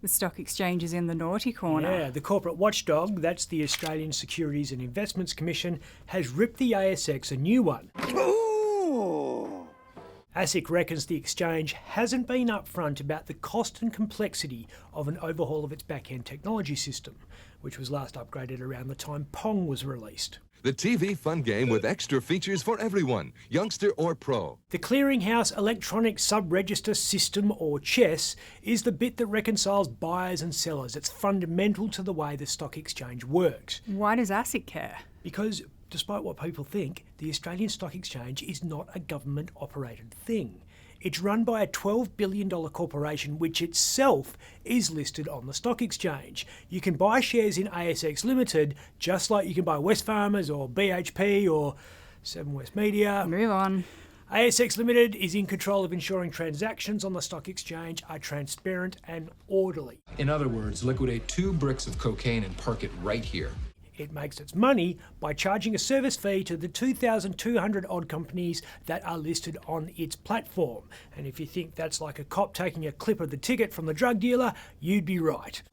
The stock exchange is in the naughty corner. Yeah, the corporate watchdog, that's the Australian Securities and Investments Commission, has ripped the ASX a new one. ASIC reckons the exchange hasn't been upfront about the cost and complexity of an overhaul of its back-end technology system, which was last upgraded around the time Pong was released. The TV fun game with extra features for everyone, youngster or pro. The Clearinghouse Electronic Sub-Register System, or CHESS, is the bit that reconciles buyers and sellers. It's fundamental to the way the stock exchange works. Why does ASIC care? Because, despite what people think, the Australian Stock Exchange is not a government-operated thing. It's run by a $12 billion corporation which itself is listed on the stock exchange. You can buy shares in ASX Limited just like you can buy Wesfarmers or BHP or Seven West Media. Move on. ASX Limited is in control of ensuring transactions on the stock exchange are transparent and orderly. In other words, liquidate 2 bricks of cocaine and park it right here. It makes its money by charging a service fee to the 2,200 odd companies that are listed on its platform. And if you think that's like a cop taking a clip of the ticket from the drug dealer, you'd be right.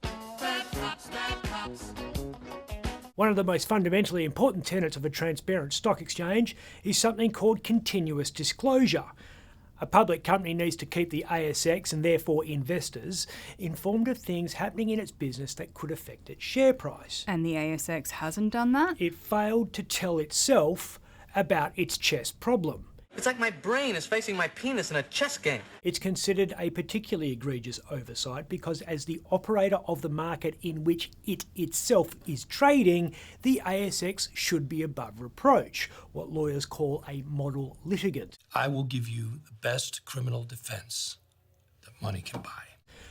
One of the most fundamentally important tenets of a transparent stock exchange is something called continuous disclosure. A public company needs to keep the ASX, and therefore investors, informed of things happening in its business that could affect its share price. And the ASX hasn't done that? It failed to tell itself about its chess problem. It's like my brain is facing my penis in a chess game. It's considered a particularly egregious oversight because as the operator of the market in which it itself is trading, the ASX should be above reproach, what lawyers call a model litigant. I will give you the best criminal defense that money can buy.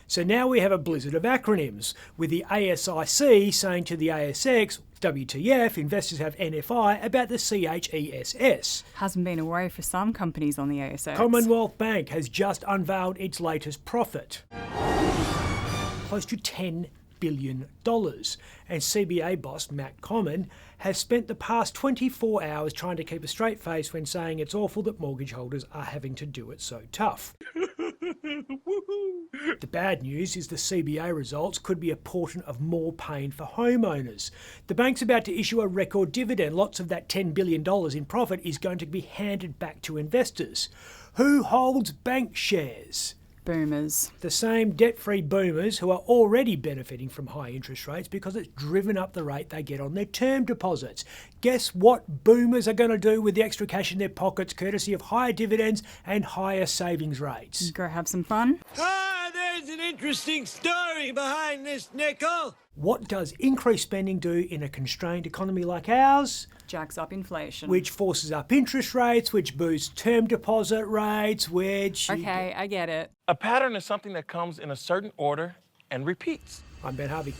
So now we have a blizzard of acronyms, with the ASIC saying to the ASX, WTF, investors have NFI about the CHESS. Hasn't been away for some companies on the ASX. Commonwealth Bank has just unveiled its latest profit. Close to $10 billion. And CBA boss Matt Comyn has spent the past 24 hours trying to keep a straight face when saying it's awful that mortgage holders are having to do it so tough. The bad news is the CBA results could be a portent of more pain for homeowners. The bank's about to issue a record dividend. Lots of that $10 billion in profit is going to be handed back to investors. Who holds bank shares? Boomers. The same debt-free boomers who are already benefiting from high interest rates because it's driven up the rate they get on their term deposits. Guess what boomers are going to do with the extra cash in their pockets courtesy of higher dividends and higher savings rates? Go have some fun. There's an interesting story behind this, nickel. What does increased spending do in a constrained economy like ours? Jacks up inflation. Which forces up interest rates, which boosts term deposit rates, which... Okay, I get it. A pattern is something that comes in a certain order and repeats. I'm Ben Harvey.